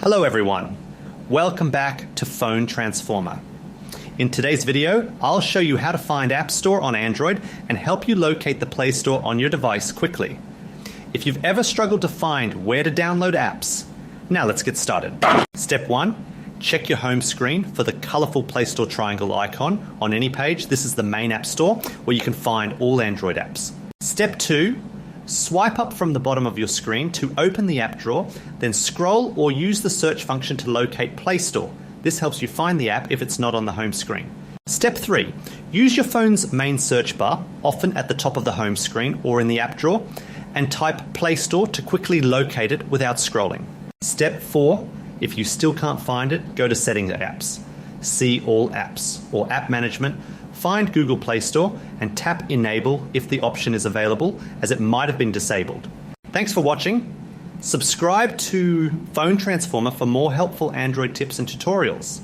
Hello everyone, welcome back to Phone Transformer. In today's video, I'll show you how to find App Store on Android and help you locate the Play Store on your device quickly. If you've ever struggled to find where to download apps, now let's get started. Step 1, check your home screen for the colourful Play Store triangle icon on any page. This is the main App Store where you can find all Android apps. Step 2, swipe up from the bottom of your screen to open the app drawer, then scroll or use the search function to locate Play Store. This helps you find the app if it's not on the home screen. Step 3, use your phone's main search bar, often at the top of the home screen or in the app drawer, and type Play Store to quickly locate it without scrolling. Step 4, if you still can't find it, go to Settings Apps, see All Apps or App Management, find Google Play Store and tap Enable if the option is available, as it might have been disabled. Thanks for watching. Subscribe to Phone Transformer for more helpful Android tips and tutorials.